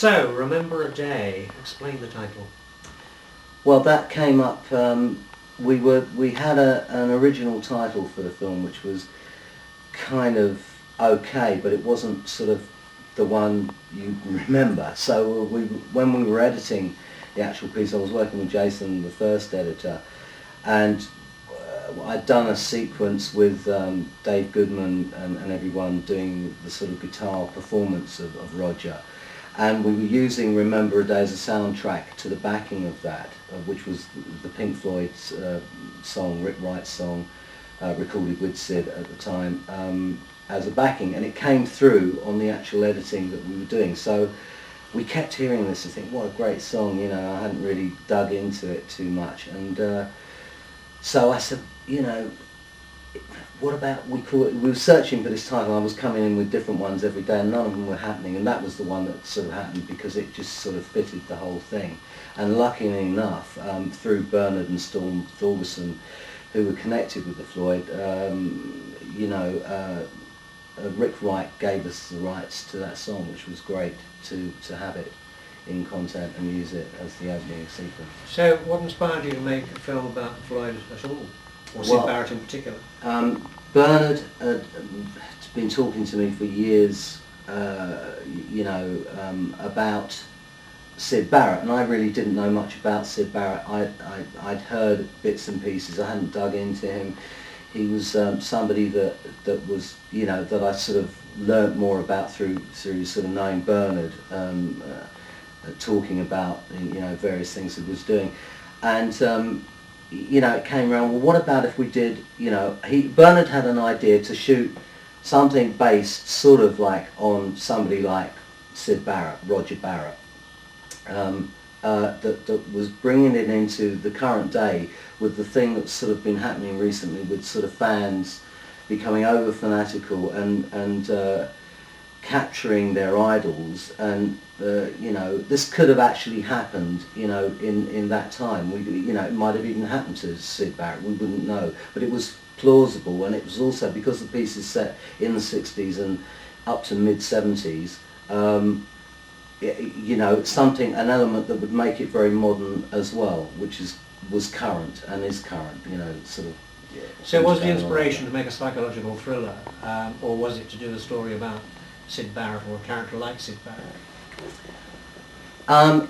So, Remember a Day. Explain the title. Well, that came up. We had an original title for the film, which was kind of okay, but it wasn't sort of the one you remember. So when we were editing the actual piece, I was working with Jason, the first editor, and I'd done a sequence with Dave Goodman and everyone doing the sort of guitar performance of Roger, and we were using Remember a Day as a soundtrack to the backing of that, which was the Pink Floyd's song, Rick Wright's song, recorded with Syd at the time, as a backing, and it came through on the actual editing that we were doing. So we kept hearing this and think, what a great song, you know. I hadn't really dug into it too much, and so I said, you know, what about, we were searching for this title. I was coming in with different ones every day and none of them were happening, and that was the one that sort of happened because it just sort of fitted the whole thing. And luckily enough, through Bernard and Storm Thorgerson, who were connected with the Floyd, you know, Rick Wright gave us the rights to that song, which was great to have it in content and use it as the opening sequence. So what inspired you to make a film about the Floyd at all? Or Syd Barrett in particular? Bernard had been talking to me for years, you know, about Syd Barrett, and I really didn't know much about Syd Barrett. I'd heard bits and pieces. I hadn't dug into him. He was somebody that was, you know, that I sort of learnt more about through sort of knowing Bernard, talking about, you know, various things he was doing, and you know, it came around, well, what about if we did, you know, Bernard had an idea to shoot something based sort of like on somebody like Syd Barrett, Roger Barrett, that was bringing it into the current day with the thing that's sort of been happening recently with sort of fans becoming over fanatical and capturing their idols, and you know, this could have actually happened, you know, in that time. You know, it might have even happened to Syd Barrett, we wouldn't know, but it was plausible, and it was also, because the piece is set in the 60s and up to mid-70s, you know, an element that would make it very modern as well, which was current and is current, you know, sort of. Yeah, so was the inspiration to make a psychological thriller, or was it to do a story about Syd Barrett or a character like Syd Barrett?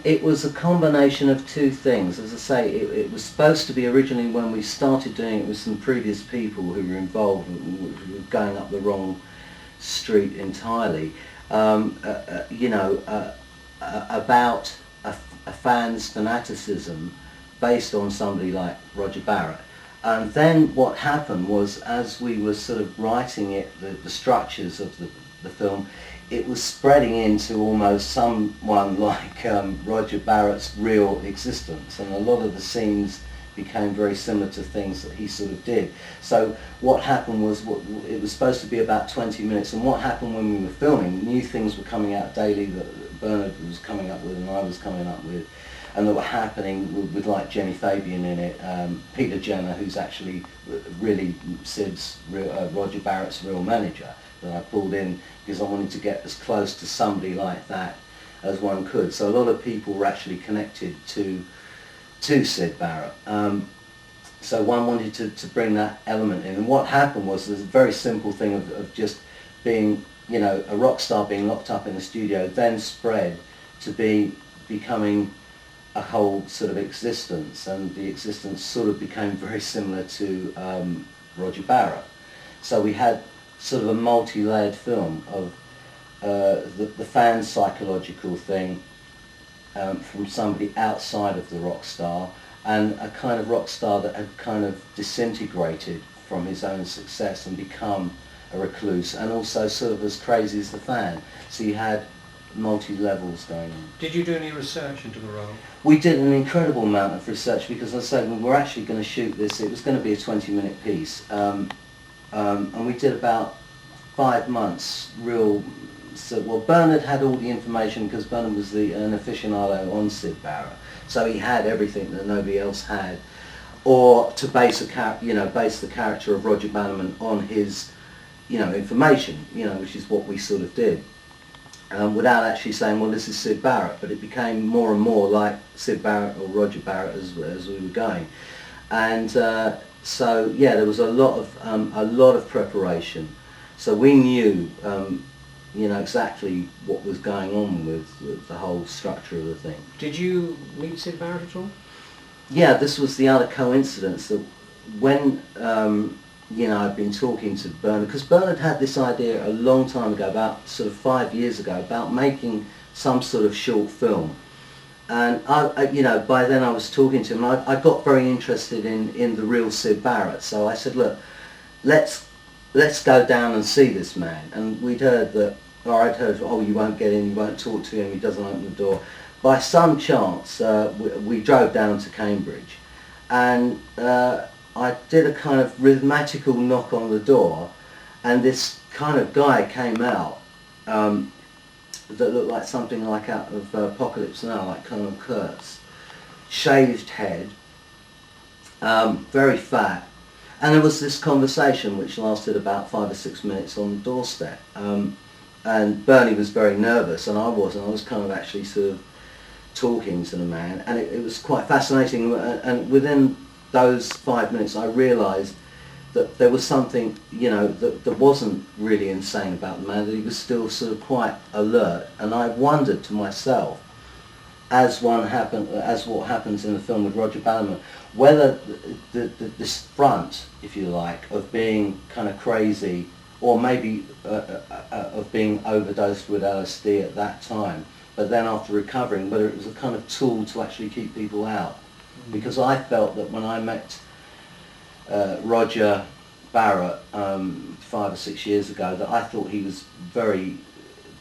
It was a combination of two things. As I say, it was supposed to be originally, when we started doing it with some previous people who were involved, who were going up the wrong street entirely, you know, about a fan's fanaticism based on somebody like Roger Barrett. And then what happened was, as we were sort of writing it, the structures of the film, it was spreading into almost someone like Roger Barrett's real existence, and a lot of the scenes became very similar to things that he sort of did. So what happened was, it was supposed to be about 20 minutes, and what happened when we were filming, new things were coming out daily that Bernard was coming up with and I was coming up with, and that were happening with like Jenny Fabian in it, Peter Jenner, who's actually really Syd's Roger Barrett's real manager, that I pulled in because I wanted to get as close to somebody like that as one could. So a lot of people were actually connected to Syd Barrett. So one wanted to bring that element in. And what happened was, there's a very simple thing of just being, you know, a rock star being locked up in the studio, then spread to becoming a whole sort of existence, and the existence sort of became very similar to Roger Barrett. So we had sort of a multi-layered film of the fan psychological thing from somebody outside of the rock star, and a kind of rock star that had kind of disintegrated from his own success and become a recluse, and also sort of as crazy as the fan. So you had multi-levels going on. Did you do any research into the role? We did an incredible amount of research, because, as I say, we were actually going to shoot this. It was going to be a 20-minute piece, and we did about 5 months real. So, well, Bernard had all the information, because Bernard was an aficionado on Syd Barrett, so he had everything that nobody else had. Or to base the character of Roger Bannerman on his, you know, information, you know, which is what we sort of did. without actually saying, well, this is Syd Barrett, but it became more and more like Syd Barrett or Roger Barrett as we were going. And so yeah, there was a lot of preparation. So we knew, you know, exactly what was going on with the whole structure of the thing. Did you meet Syd Barrett at all? Yeah, this was the other coincidence that when you know, I'd been talking to Bernard, because Bernard had this idea a long time ago, about sort of 5 years ago, about making some sort of short film. And you know, by then I was talking to him, and I got very interested in the real Syd Barrett. So I said, look, let's go down and see this man. And we'd heard that, or I'd heard, oh, you won't get in, you won't talk to him, he doesn't open the door. By some chance, we drove down to Cambridge, and I did a kind of rhythmical knock on the door, and this kind of guy came out that looked like something like out of Apocalypse Now, like Colonel Kurtz. Shaved head, very fat, and there was this conversation which lasted about 5 or 6 minutes on the doorstep. And Bernie was very nervous, and I wasn't. I was kind of actually sort of talking to the man, and it was quite fascinating. And within those 5 minutes I realised that there was something, you know, that wasn't really insane about the man, that he was still sort of quite alert. And I wondered to myself, as what happens in the film with Roger Bannerman, whether this front, if you like, of being kind of crazy, or maybe of being overdosed with LSD at that time, but then after recovering, whether it was a kind of tool to actually keep people out. Because I felt that when I met Roger Barrett 5 or 6 years ago, that I thought he was very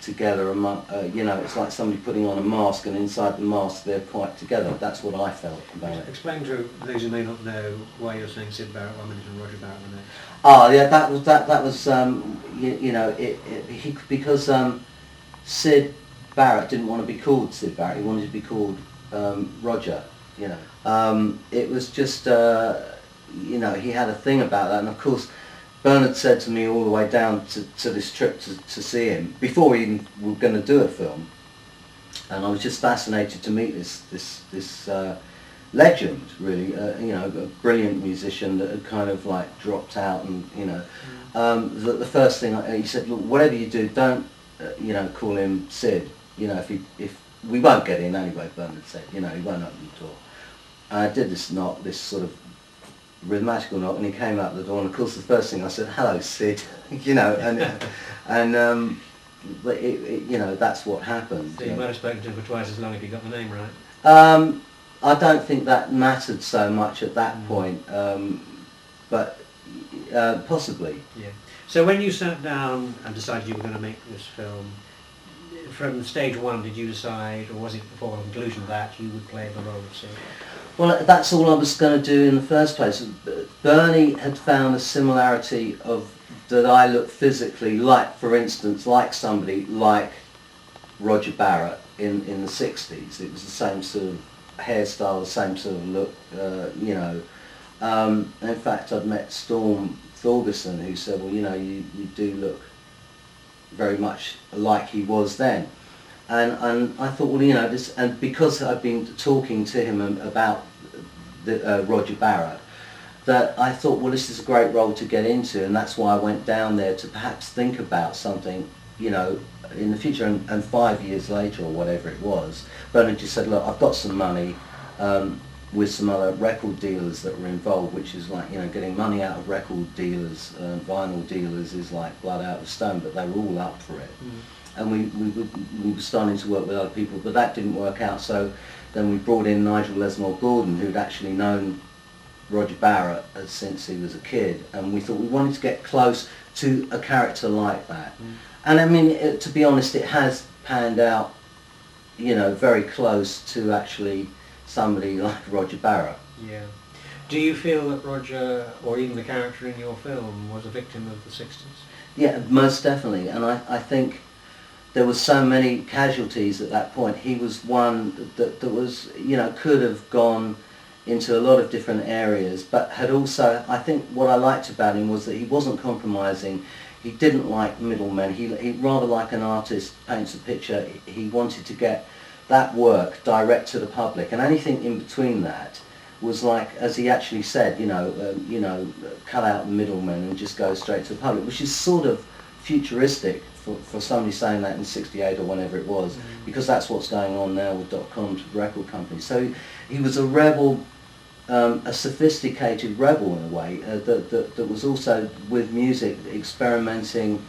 together among, you know, it's like somebody putting on a mask, and inside the mask they're quite together. That's what I felt about it. Explain to those who may not know why you're saying Syd Barrett 1 minute and Roger Barrett the next. Oh yeah, that was you know, because Syd Barrett didn't want to be called Syd Barrett, he wanted to be called Roger, you know. It was just, you know, he had a thing about that. And of course Bernard said to me all the way down to this trip to see him, before we even were going to do a film, and I was just fascinated to meet this legend, really, you know, a brilliant musician that had kind of like dropped out, and you know, the first thing he said, look, whatever you do, don't you know, call him Syd. You know, if we won't get in anyway, Bernard said, you know, he won't open the door. And I did this knock, this sort of rhythmical knock, and he came out the door, and of course the first thing I said, hello Syd, you know, and you know, that's what happened. So you might have spoken to him for twice as long if you got the name right. I don't think that mattered so much at that point, but possibly. Yeah. So when you sat down and decided you were going to make this film, from stage one, did you decide, or was it before the conclusion that you would play the role of Syd? Well, that's all I was going to do in the first place. Bernie had found a similarity of that I looked physically like, for instance, like somebody like Roger Barrett in the 60s. It was the same sort of hairstyle, the same sort of look, you know. In fact, I'd met Storm Thorgerson, who said, well, you know, you do look very much like he was then. And I thought, well, you know, this, and because I've been talking to him about Roger Barrett, that I thought, well, this is a great role to get into, and that's why I went down there to perhaps think about something, you know, in the future. And 5 years later, or whatever it was, Bernard just said, look, I've got some money with some other record dealers that were involved, which is like, you know, getting money out of record dealers, vinyl dealers is like blood out of stone, but they were all up for it. And we were starting to work with other people, but that didn't work out. So then we brought in Nigel Lesmore Gordon, who'd actually known Roger Barrett since he was a kid, and we thought we wanted to get close to a character like that. And I mean, to be honest, it has panned out, you know, very close to actually somebody like Roger Barrett. Yeah. Do you feel that Roger, or even the character in your film, was a victim of the 60s? Yeah, most definitely. And I think there were so many casualties at that point. He was one that was, you know, could have gone into a lot of different areas, but had also, I think what I liked about him was that he wasn't compromising. he didn't like middlemen. He rather like an artist paints a picture, he wanted to get that work direct to the public, and anything in between that was like, as he actually said, cut out the middlemen and just go straight to the public, which is sort of futuristic for somebody saying that in '68 or whenever it was, because that's what's going on now with .com record companies. So he was a rebel, a sophisticated rebel in a way, that was also with music experimenting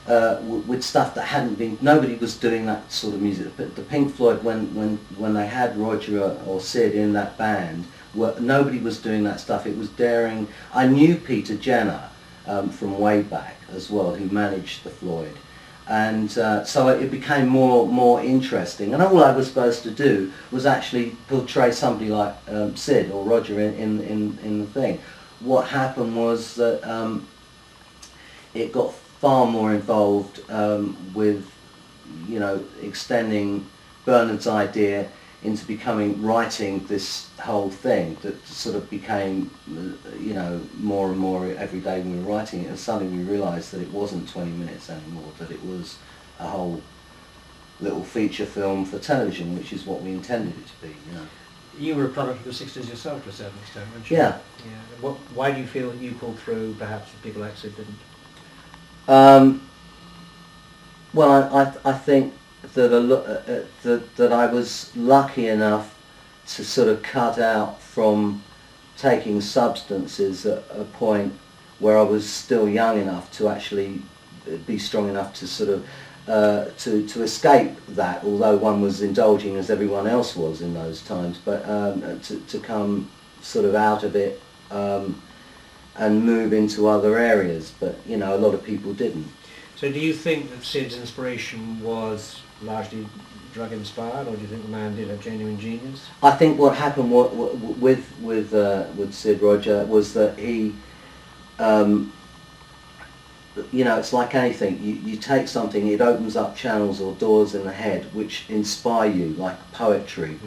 with stuff that hadn't been, nobody was doing that sort of music. But the Pink Floyd, when they had Roger or Syd in that band, nobody was doing that stuff. It was daring. I knew Peter Jenner from way back as well, who managed the Floyd, and so it became more interesting. And all I was supposed to do was actually portray somebody like Syd or Roger in the thing. What happened was that it got far more involved with, extending Bernard's idea into writing this whole thing that sort of became, more and more every day we were writing it, and suddenly we realised that it wasn't 20 minutes anymore, that it was a whole little feature film for television, which is what we intended it to be, You were a product of the 60s yourself to a certain extent, weren't you? Yeah. Why do you feel that you pulled through, perhaps people like Syd didn't? Well, I think that I was lucky enough to sort of cut out from taking substances at a point where I was still young enough to actually be strong enough to sort of to escape that, although one was indulging as everyone else was in those times, but to come sort of out of it and move into other areas. But a lot of people didn't. So do you think that Syd's inspiration was largely drug inspired, or do you think the man did have genuine genius? I think what happened with Syd Roger was that he, it's like anything. You take something, it opens up channels or doors in the head which inspire you, like poetry,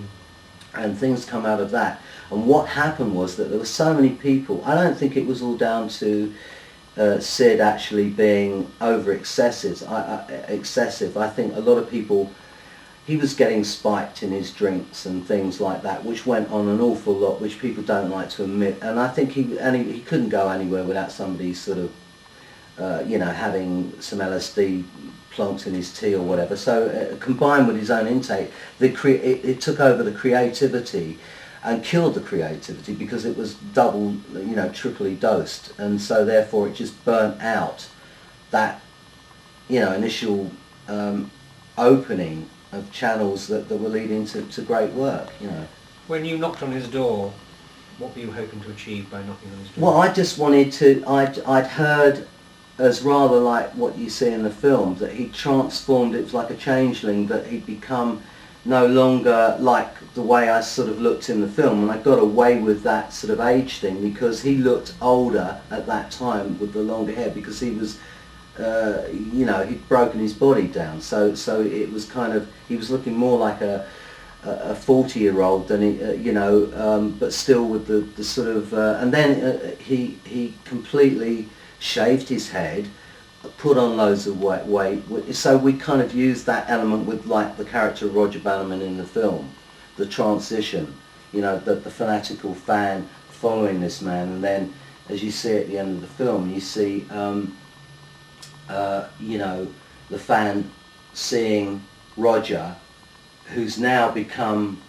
and things come out of that. And what happened was that there were so many people. I don't think it was all down to Syd actually being over excessive. I think a lot of people, he was getting spiked in his drinks and things like that, which went on an awful lot, which people don't like to admit. And I think he couldn't go anywhere without somebody sort of, having some LSD plonked in his tea or whatever. So combined with his own intake, it took over the creativity and killed the creativity, because it was double, triply dosed, and so therefore it just burnt out that, initial opening of channels that were leading to great work, When you knocked on his door, what were you hoping to achieve by knocking on his door? Well, I just wanted to, I'd heard, as rather like what you see in the film, that he transformed, it was like a changeling, that he'd become no longer like the way I sort of looked in the film, and I got away with that sort of age thing because he looked older at that time with the longer hair, because he was, he'd broken his body down, so it was kind of, he was looking more like a 40-year-old than he, but still with the sort of, and then he completely shaved his head, put on loads of weight, so we kind of used that element with like the character of Roger Bannerman in the film, the transition, the fanatical fan following this man, and then as you see at the end of the film, you see, the fan seeing Roger, who's now become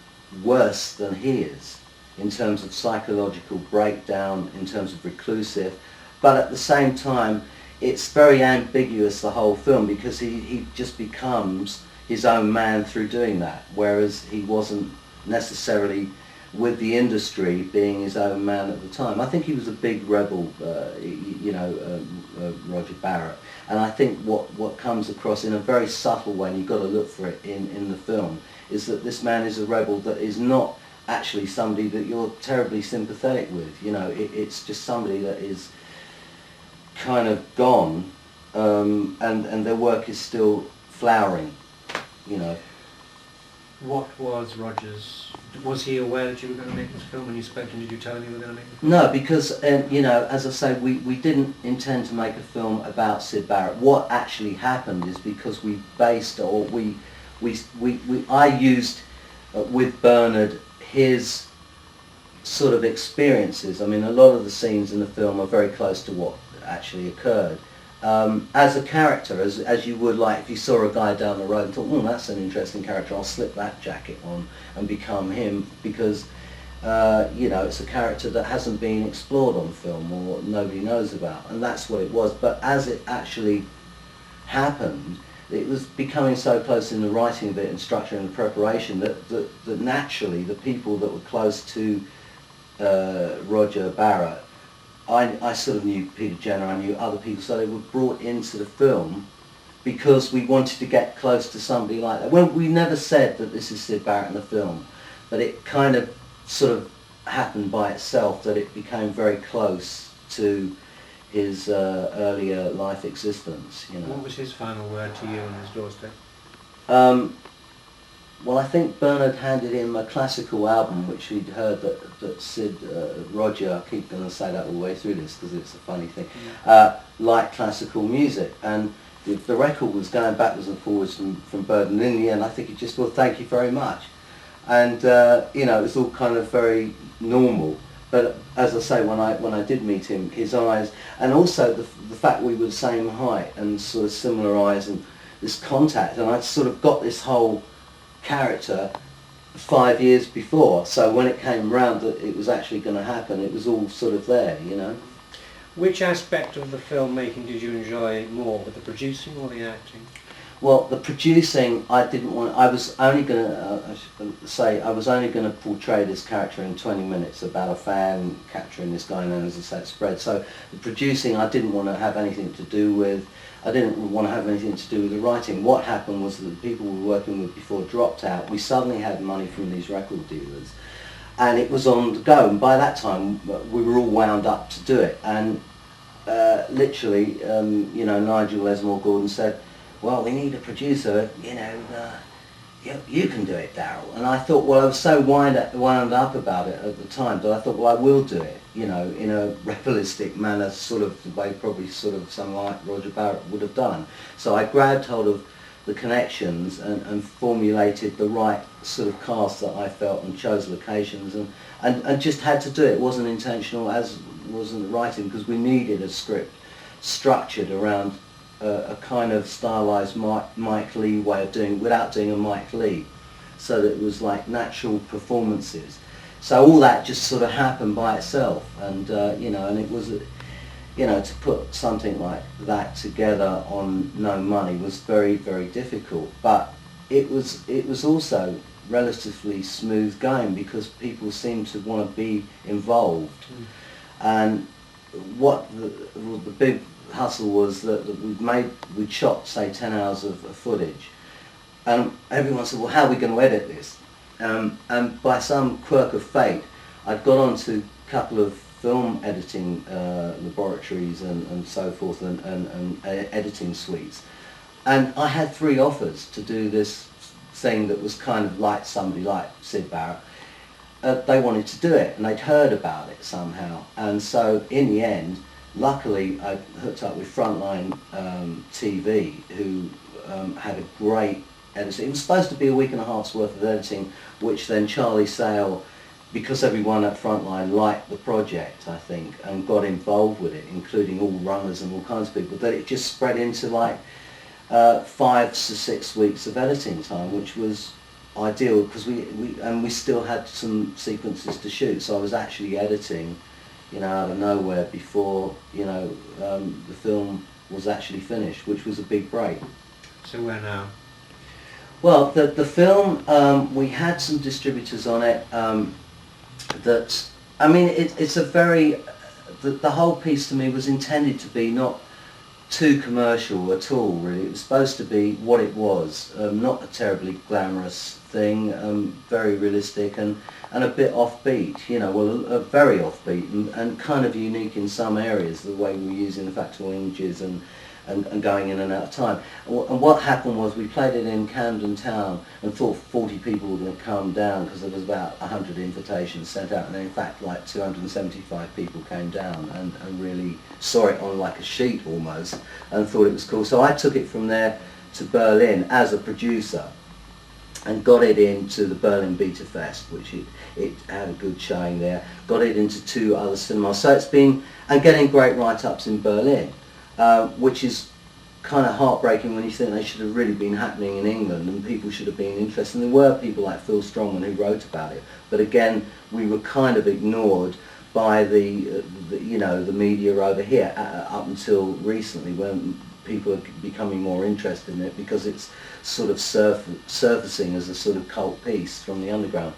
worse than he is in terms of psychological breakdown, in terms of reclusive, but at the same time it's very ambiguous, the whole film, because he just becomes his own man through doing that, whereas he wasn't necessarily with the industry being his own man at the time. I think he was a big rebel, Roger Barrett, and I think what comes across in a very subtle way, and you've got to look for it in the film, is that this man is a rebel that is not actually somebody that you're terribly sympathetic with. It's just somebody that is kind of gone, and their work is still flowering, What was Roger's? Was he aware that you were going to make this film when you spoke to him? Did you tell him you were going to make the film? No, because you know, as I say, we didn't intend to make a film about Syd Barrett. What actually happened is because we based, or I used with Bernard his sort of experiences. I mean, a lot of the scenes in the film are very close to what actually occurred. As a character, as you would, like, if you saw a guy down the road and thought, oh, that's an interesting character, I'll slip that jacket on and become him, because you know, it's a character that hasn't been explored on film or nobody knows about, and that's what it was. But as it actually happened, it was becoming so close in the writing of it and structure and the preparation that naturally the people that were close to Roger Barrett, I sort of knew Peter Jenner, I knew other people, so they were brought into the film because we wanted to get close to somebody like that. Well, we never said that this is Syd Barrett in the film, but it kind of sort of happened by itself that it became very close to his earlier life existence, you know. What was his final word to you on his doorstep? Well, I think Bernard handed him a classical album, which he'd heard that Syd, Roger, I keep going to say that all the way through this because it's a funny thing, liked classical music. And the record was going backwards and forwards from Bernard, and in the end I think he just, well, thank you very much. And, you know, it was all kind of very normal. But as I say, when I did meet him, his eyes, and also the fact we were the same height and sort of similar eyes and this contact, and I'd sort of got this whole character 5 years before, so when it came round that it was actually going to happen, it was all sort of there, you know. Which aspect of the filmmaking did you enjoy more, with the producing or the acting? Well, the producing, I didn't want. I was only going to portray this character in 20 minutes about a fan capturing this guy, and then, as I said, spread. So the producing, I didn't want to have anything to do with. I didn't want to have anything to do with the writing. What happened was that the people we were working with before dropped out. We suddenly had money from these record dealers, and it was on the go. And by that time, we were all wound up to do it. And literally, you know, Nigel Lesmore Gordon said, well, we need a producer, you know, you can do it, Darryl. And I thought, well, I was so wound up about it at the time that I thought, well, I will do it, you know, in a realistic manner, sort of the way probably sort of someone like Roger Barrett would have done. So I grabbed hold of the connections and formulated the right sort of cast that I felt, and chose locations, and just had to do it. It wasn't intentional, as wasn't the writing, because we needed a script structured around a kind of stylized Mike Leigh way of doing, without doing a Mike Leigh, so that it was like natural performances. So all that just sort of happened by itself, and you know, and it was, you know, to put something like that together on no money was very, very difficult. But it was also relatively smooth going because people seemed to want to be involved. And what the big hustle was that we'd shot, say, 10 hours of footage, and everyone said, well, how are we going to edit this? And by some quirk of fate, I'd got onto a couple of film editing laboratories and so forth, and editing suites, and I had 3 offers to do this thing that was kind of like somebody like Syd Barrett. They wanted to do it, and they'd heard about it somehow, and so in the end, luckily I hooked up with Frontline TV, who had a great editor. It was supposed to be a week and a half's worth of editing, which then Charlie Sale, because everyone at Frontline liked the project, I think, and got involved with it, including all runners and all kinds of people, that it just spread into like 5 to 6 weeks of editing time, which was ideal because we still had some sequences to shoot. So I was actually editing, you know, out of nowhere before, you know, the film was actually finished, which was a big break. So where now? Well, the film, we had some distributors on it. That, I mean, it's a very, the whole piece to me was intended to be not too commercial at all, really. It was supposed to be what it was, not a terribly glamorous thing, very realistic and a bit offbeat, you know, well, very offbeat and kind of unique in some areas, the way we were using the factual images and and going in and out of time. And what happened was we played it in Camden Town and thought 40 people were going to come down because there was about 100 invitations sent out, and in fact like 275 people came down and really saw it on like a sheet almost and thought it was cool. So I took it from there to Berlin as a producer and got it into the Berlin Beta Fest, which it had a good showing there. Got it into 2 other cinemas. So it's been, and getting great write-ups in Berlin, which is kind of heartbreaking when you think they should have really been happening in England and people should have been interested. And there were people like Phil Strongman who wrote about it, but again, we were kind of ignored by the you know, the media over here up until recently, when people are becoming more interested in it because it's sort of surfacing as a sort of cult piece from the underground.